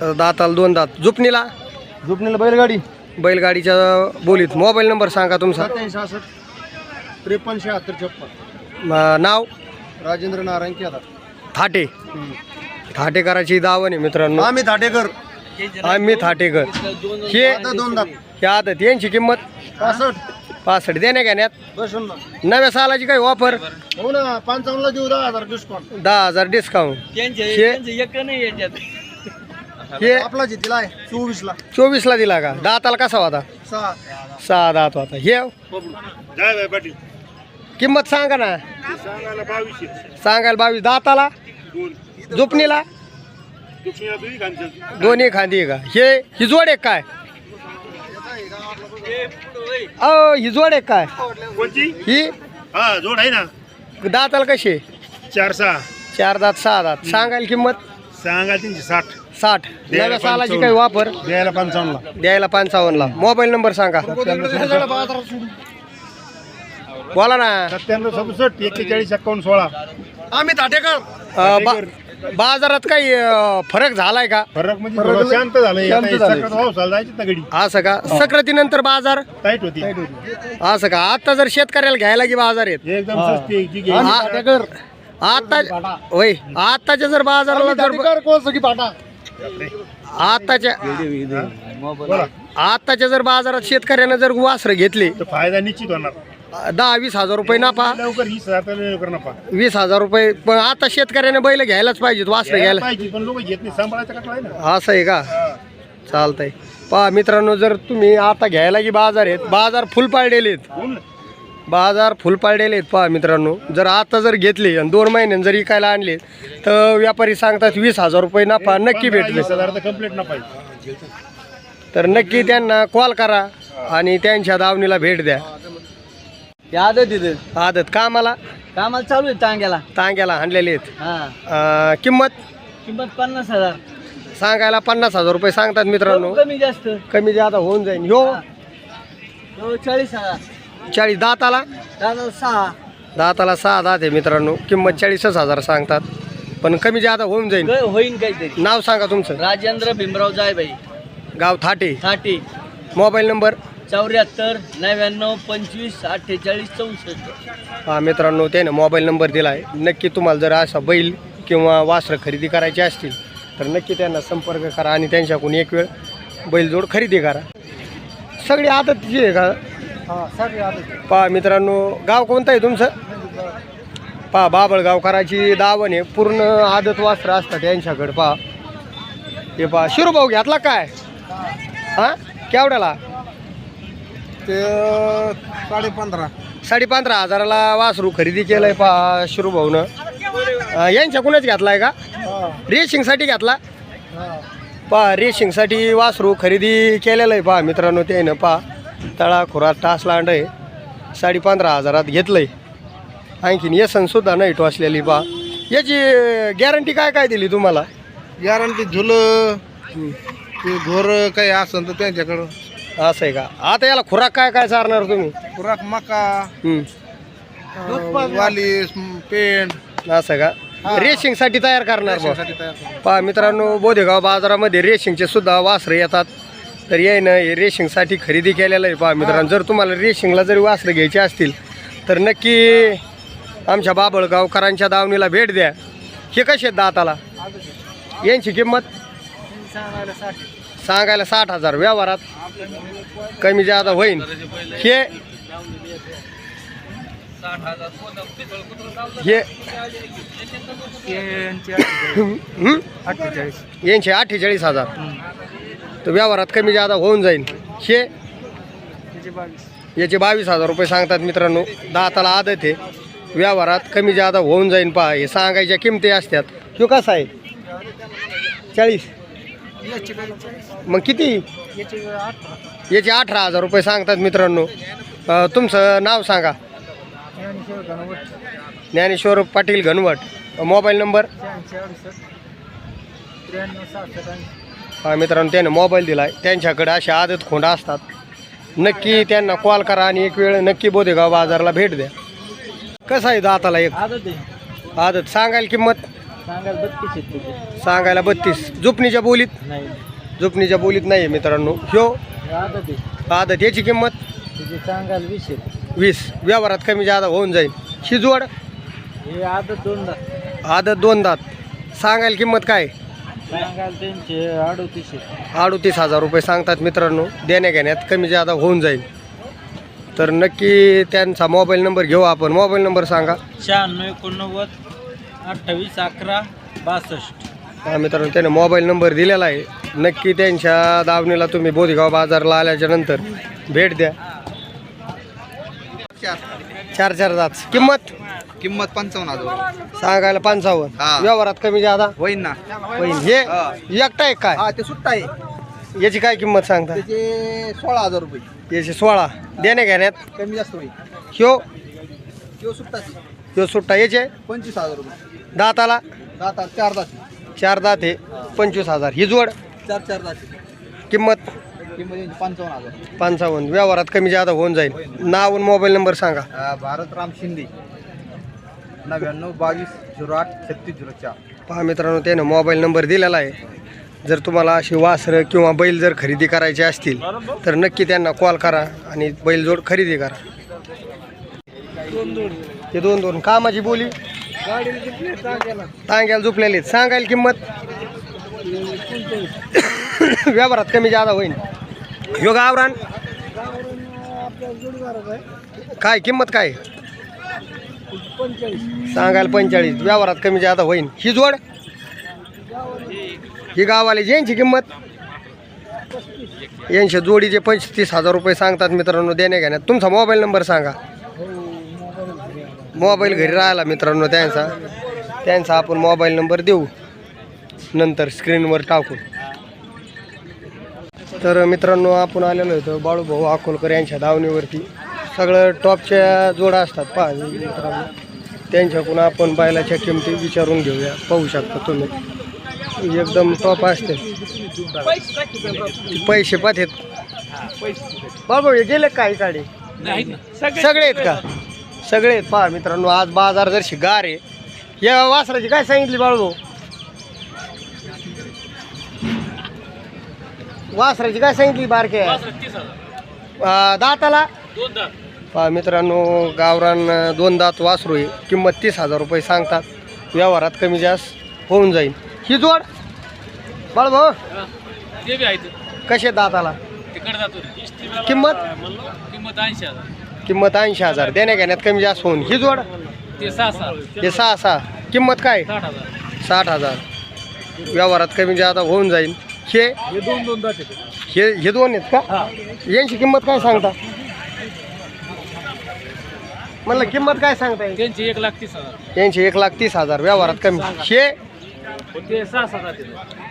दाताला 2 दात. जुपणीला बैलगाडी बैलगाडीच्या बोलीत. मोबाईल नंबर सांगा तुमचा. 67 53 76 56. नाव राजेंद्र नारायण केदार. थाटे. थाटेकराची दावण आहे मित्रांनो. आम्ही थाटेकर. आम्ही थाटेकर. हे आता 2 दात. ह्या आदत यांची किंमत 65 देण्या घेण्यात. नव्या सालाची काही ऑफर. हो ना 55 ला देऊ 10,000 डिस्काउंट. 10,000 डिस्काउंट. हे आपला जितीला आहे 24 ला. 24 ला दिला का? दाताला कसा होता? 6 दात होता. हे किंमत सांगा ना. सांगायला 22. दाताला जुपणीला दोन्ही खांदी का? ही जोड आहे काय? ही जोड आहे काय? ही जोड आहे ना. दाताला कशी? 4 दात 6 दात. सांगायला किंमत सांगा 360. 60. नव्या सालाची काही वापर द्यायला 55 ला. द्यायला 55 ला. मोबाईल नंबर सांगा. बोला ना. 97 67 41 51 16. आम्ही थाटेकर. बाजारात काही फरक झालाय का? फरक म्हणजे थोडं शांत झालंय. जायची तगडी असं का? सक्रातीनंतर बाजार टाईट होती. असं का? आता जर शेतकऱ्याला घ्यायला की बाजार येत एकदम स्वस्ती जी घ्यायची. आता होय. आताच्या जर बाजाराला आताच्या जर बाजारात शेतकऱ्यानं जर वासरं घेतली तर फायदा निश्चित होणार. 10-20 हजार रुपये नफा. लवकर 20,000 लवकर नफा. 20,000 रुपये. पण आता शेतकऱ्याने बैल घ्यायलाच पाहिजेत, वासरं घ्यायला. पाहिजे पण लोक घेत नाही. सांभाळायचं का काय ना. असं आहे का? चालतंय. पहा मित्रांनो, जर तुम्ही आता घ्यायला की बाजार आहेत, बाजार फुल पाळलेले आहेत. बाजार फुल पाळलेले आहेत. पहा मित्रांनो, जर आता जर घेतले आणि 2 महिन्यांनी जर विकायला आणले तर व्यापारी सांगतात 20,000 रुपये नफा नक्की भेटले. 20,000 तर कंप्लीट नफा आहे. तर नक्की त्यांना कॉल करा आणि त्यांच्या दावणीला भेट द्या. आदत कामाला चालू आहे तांग्याला आणलेले आहेत. किंमत 50,000. सांगायला 50,000 रुपये सांगतात मित्रांनो. कमी जास्त कमी जादा होऊन जाईल. ह्यो 40,000. 40. दाताला 6. दाताला 6 दात आहे मित्रांनो. किंमत 40,000 सांगतात, पण कमी जादा होऊन जाईल. होईन काहीतरी. नाव सांगा तुमचं. राजेंद्र भीमराव जायबाई. गाव थाटे. साठी. Mobile number 74 99 25 48 64. हा मित्रांनो, त्याने मोबाईल नंबर दिला आहे. नक्की तुम्हाला जर असा बैल किंवा वासरं खरेदी करायची असतील तर नक्की त्यांना संपर्क करा आणि त्यांच्याकडून एक वेळ बैलजोड खरेदी करा. सगळी आदतची आहे का? पहा मित्रांनो, गाव कोणतं आहे तुमचं? पहा बाबळगावकराची दावण आहे. पूर्ण आदत वासरं असतात त्यांच्याकडे. पहा हे पहा. शिरूभाऊ घेतला काय? हां केवढ्याला? ते 15.5. 15,500ला वासरू खरेदी केलंय पहा शिरूभाऊनं. यांच्या कुणाच घेतलाय का? रेसिंगसाठी घेतला. पहा रेसिंगसाठी वासरू खरेदी केलेलं आहे. पहा मित्रांनो, त्यानं पहा तळा खुरात टास लांड आहे. 15,500 घेतलंय. आणखीन येसनसुद्धा नाही टोचलेली. पहा याची गॅरंटी काय दिली तुम्हाला? गॅरंटी झुलं घोर काही असेल तर त्यांच्याकडं. असं आहे का? आता याला खुराक काय चारणार तुम्ही? खुराक मका वालीस पेंट. असं का? रेसिंगसाठी तयार करणार बा. पहा मित्रांनो, बोधेगाव बाजारामध्ये रेसिंगचे सुद्धा वासरं येतात. तर यायनं हे रेसिंगसाठी खरेदी केलेलं आहे. पहा मित्रांनो, जर तुम्हाला रेसिंगला जरी वासरं घ्यायचे असतील तर नक्की आमच्या बाबळगावकरांच्या दावणीला भेट द्या. हे कसे आहेत दाताला? यांची किंमत सांगायला 60,000. व्यवहारात कमी जादा होईन. हे यांचे 48,000. तर व्यवहारात कमी जादा होऊन जाईल. हे याचे 22,000 रुपये सांगतात मित्रांनो. दाताला आदत आहे. व्यवहारात कमी जादा होऊन जाईल. पहा हे सांगायच्या किमती असतात. तो कसा आहे? 40. मग किती? याचे 18,000 रुपये सांगतात मित्रांनो. तुमचं नाव सांगा. ज्ञानेश्वर पाटील घनवट. Mobile number? हा मित्रांनो, त्याने मोबाईल दिला आहे. त्यांच्याकडे असे आदत खोंडा असतात. नक्की त्यांना कॉल करा आणि एक वेळ नक्की बोधेगाव बाजारला भेट द्या. कसं आहे दाताला? एक आदत सांगायला किंमत सांगायला 32 आहेत तुझे. सांगायला 32. जुपणीच्या बोलीत नाही जुपणीच्या बोलीत नाही आहे मित्रांनो. ह्यो आदत आहे आदत याची किंमत तुझे सांगायला 20 आहेत. 20. व्यवहारात कमी जादा होऊन जाईल. ही जोड हे आदत 2 आदत 2 दात. सांगायला किंमत काय? सांगायला त्यांचे 38 आहेत. 38,000 रुपये सांगतात मित्रांनो. देण्या घेण्यात कमी जादा होऊन जाईल. तर नक्की त्यांचा मोबाईल नंबर घेऊ आपण. मोबाईल नंबर सांगा. 96 89 28 11 62. हा मित्रांनो त्याने मोबाईल नंबर दिलेला आहे. नक्की त्यांच्या दावणीला तुम्ही बोधीगाव बाजारला आल्याच्या नंतर भेट द्या. 4 दात. किंमत किंमत 55,000 सांगायला 55. हा. व्यवहारात कमी जादा होईन ना. होईल. हे एकटा आहे काय? हा ते सुट्टा आहे. याची काय किंमत सांगता? त्याचे 16,000 रुपये याची 16. देण्या घेण्यात कमी जास्त होईल. ह्यो किंवा सुट्टा ह्यो सुट्टा. याचे 25,000 रुपये. दाताला दात 4 दात 4 दात आहे. 25,000. ही जोड 4 दात किंमत किंमत 55,000. 55. व्यवहारात कमी जादा होऊन जाईल. नाव आणि मोबाईल नंबर सांगा. भारतराम शिंदे 99 22 08 36 04. पहा मित्रांनो त्यानं मोबाईल नंबर दिलेला आहे. जर तुम्हाला अशी वासरं किंवा बैल जर खरेदी करायचे असतील तर नक्की त्यांना कॉल करा आणि बैलजोड खरेदी करा. ते 2 कामाची बोली टांग्याला झोपलेले. सांगायला किंमत व्यवहारात कमी जादा होईल. ह्यो गावरान काय किंमत काय? सांगायला 45. व्यवहारात कमी जादा होईल. ही जोड ही गावाली यांची किंमत यांच्या जोडीचे 35,000 रुपये सांगतात मित्रांनो देण्या घेण्यात. तुमचा मोबाईल नंबर सांगा. मोबाईल घरी राहिला मित्रांनो त्यांचा आपण मोबाईल नंबर देऊ नंतर स्क्रीनवर टाकू. तर मित्रांनो आपण आलेलो होतो बाळूभाऊ अकोलकर यांच्या दावणीवरती. सगळं टॉपच्या जोडा असतात. पहा मित्रांनो त्यांच्याकडून आपण बैलाच्या किमती विचारून घेऊया. पाहू शकता तुम्ही एकदम टॉप असते. पैसे पाठेत बाळूभाऊ हे गेले काही गाडी सगळे आहेत का? सगळे आहेत. पहा मित्रांनो आज बाजार जर गार आहे. या वासराची काय सांगितली बाळूभाऊ? वासराची काय सांगितली बारक्या? दाताला पहा मित्रांनो गावरान 2 दात वासरू आहे. किंमत 30,000 रुपये सांगतात. व्यवहारात कमी जास्त होऊन जाईल. ही जोड बाळूभाऊ कसे दाताला? किंमत किंमत 80,000. देण्या घेण्यात कमी जास्त होऊन. ही जोड हे 6. किंमत काय? 60,000. व्यवहारात कमी जादा होऊन जाईल. हे 2 दात हे 2 आहेत का? यांची किंमत काय सांगता? म्हणलं किंमत काय सांगता? त्यांची 1,30,000. यांची 1,30,000. व्यवहारात कमी. हे ते 6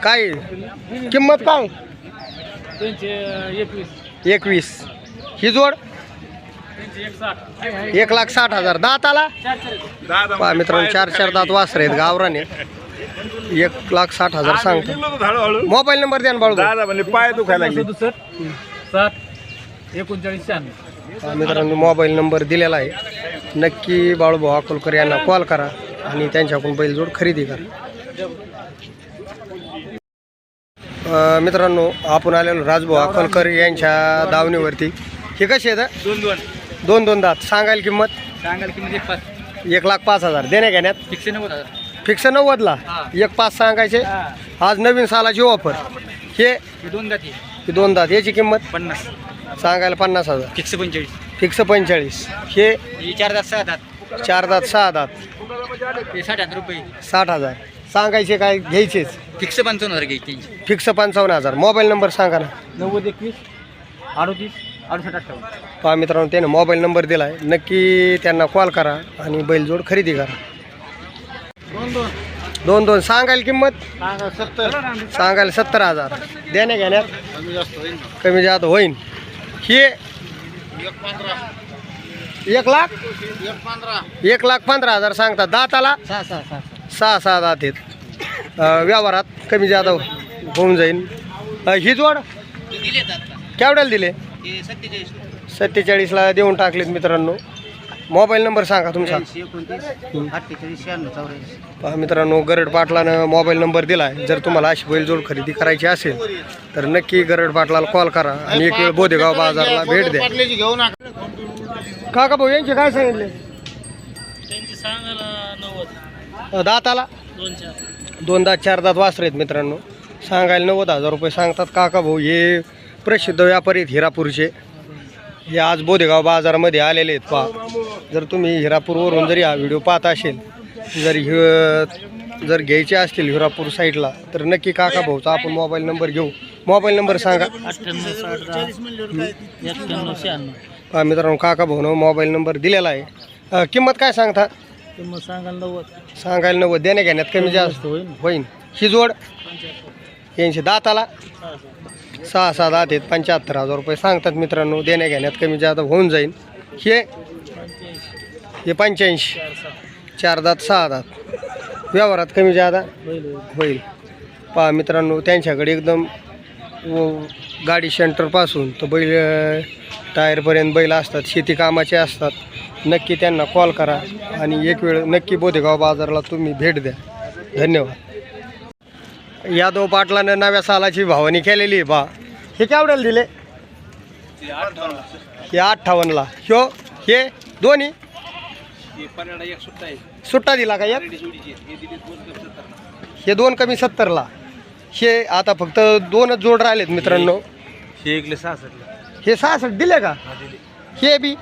काय किंमत काय? त्यांचे 21. ही जोड त्यांचे 1,60. 1,60,000. दाताला पहा मित्रांनो 4 दात वासर आहेत गावराने. 1,60,000 सांगतो. मोबाईल नंबर द्या ना बाळू. पाय दुखायला 67 7 39 96. मित्रांनो मोबाईल नंबर दिलेला आहे. नक्की बाळूभाऊ अकोलकर यांना कॉल करा आणि त्यांच्याकडून बैलजोड खरेदी करा. मित्रांनो आपण आलेलो राजभाऊ अकोलकर यांच्या दावणीवरती. हे कसे आहेत? 2 दात. सांगायला किंमत? सांगायला किंमत 1,05,000. देण्या घेण्यात फिक्स 90,000. फिक्स 90ला. 1,5 सांगायचे. आज नवीन सालाची ऑफर. हे 2 दाती 2 दात. याची किंमत 50. सांगायला 50,000. फिक्स 45. फिक्स 45. हे 4 दात 6 दात 4 दात 6 दात. ते 60,000 रुपये. 60,000 सांगायचे काय घ्यायचेच? फिक्स 55,000 घ्यायची. फिक्स 55,000. मोबाईल नंबर सांगा ना. 90 21 38 68 58. पहा मित्रांनो त्याने मोबाईल नंबर दिला आहे. नक्की त्यांना कॉल करा आणि बैलजोड खरेदी करा. 2 सांगायला किंमत? सांगायला 70,000. देण्या घेण्यात कमी जास्त होईल. हे 1,15,000 सांगतात. दाताला 6 दात आहेत. व्यवहारात कमी जादा होऊन जाईल. ही जोड केवढ्याला दिले? 47ला देऊन टाकलेत मित्रांनो. मोबाईल नंबर सांगा तुमचा. 48 पहा मित्रांनो, गरड पाटलानं मोबाईल नंबर दिला आहे. जर तुम्हाला अशी बैलजोड खरेदी करायची असेल तर नक्की गरड पाटलाला कॉल करा आणि एक वेळ बोदेगाव बाजारला भेट द्या. घेऊ नका. काका भाऊ यांचे काय सांगितले? त्यांची सांगायला 90 दाताला 2 दात 4 दात वासरे आहेत मित्रांनो. सांगायला 90,000 रुपये सांगतात काका भाऊ. हे प्रसिद्ध व्यापारी आहेत हिरापूरचे. हे आज बोदेगाव बाजारामध्ये आलेले आहेत. पहा, जर तुम्ही हिरापूरवरून जरी हा व्हिडिओ पाहत असेल, जर घ्यायचे असतील हिरापूर साईडला तर नक्की काका भाऊचा आपण मोबाईल नंबर घेऊ. मोबाईल नंबर सांगा. 98 पहा मित्रांनो, काका भाऊनं मोबाईल नंबर दिलेला आहे. किंमत काय सांगता? मग सांगायला 90 सांगायला 90. देण्या घेण्यात कमी जास्त होईल. होईन. ही जोड यांचे दाताला 6 दात आहेत. 75,000 रुपये सांगतात मित्रांनो. देण्या घेण्यात कमी जास्त होऊन जाईल. हे 85 4 दात 6 दात व्यवहारात कमी जादा होईल. पहा मित्रांनो, त्यांच्याकडे एकदम गाडी सेंटरपासून तर बैल टायरपर्यंत बैल असतात. शेती कामाचे असतात. नक्की त्यांना कॉल करा आणि एक वेळ नक्की बोदेगाव बाजारला तुम्ही भेट द्या. धन्यवाद. यादव पाटलानं नव्या सालाची भावनी केलेली आहे. बा हे केवढ्याला दिले? हे 58ला. हे दोन्ही सुट्टा दिला का? हे 2 कमी 70ला. हे आता फक्त 2च जोड राहिलेत मित्रांनो. हे 66 दिले का? हे बी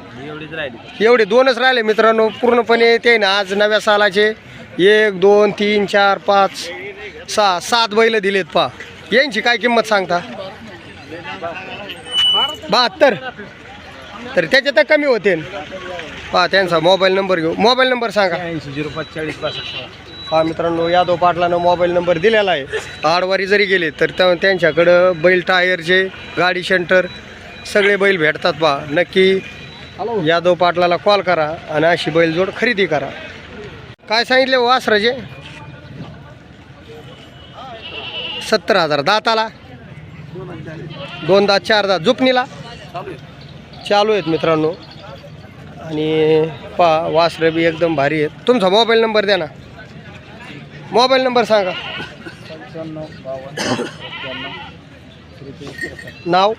एवढे 2च राहिले मित्रांनो. पूर्णपणे ते ना आज नव्या सालाचे 1 2 3 4 5 6 7 बैल दिलेत. पहा, यांची काय किंमत सांगता? 72. तर त्याच्यात कमी होते. पहा, त्यांचा मोबाईल नंबर घेऊ. मोबाईल नंबर सांगा. 80 पहा मित्रांनो, यादव पाटलानं मोबाईल नंबर दिलेला आहे. आडवारी जरी गेले तर त्यांच्याकडं बैल टायरचे, गाडी सेंटर सगळे बैल भेटतात. पहा, नक्की यादव पाटलाला कॉल करा आणि अशी बैलजोड खरेदी करा. काय सांगितले वासराचे? 70,000. दाताला 2 दात 4 दात जुपणीला चालू आहेत मित्रांनो. आणि पहा, वासरं बी एकदम भारी आहेत. तुमचा मोबाईल नंबर द्या ना. मोबाईल नंबर सांगा. 95 नाव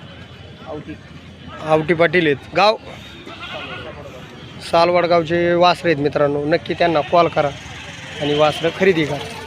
आवटी पाटील आहेत. गाव सालवड गावचे वासरे आहेत मित्रांनो. नक्की त्यांना कॉल करा आणि वासरं खरेदी करा.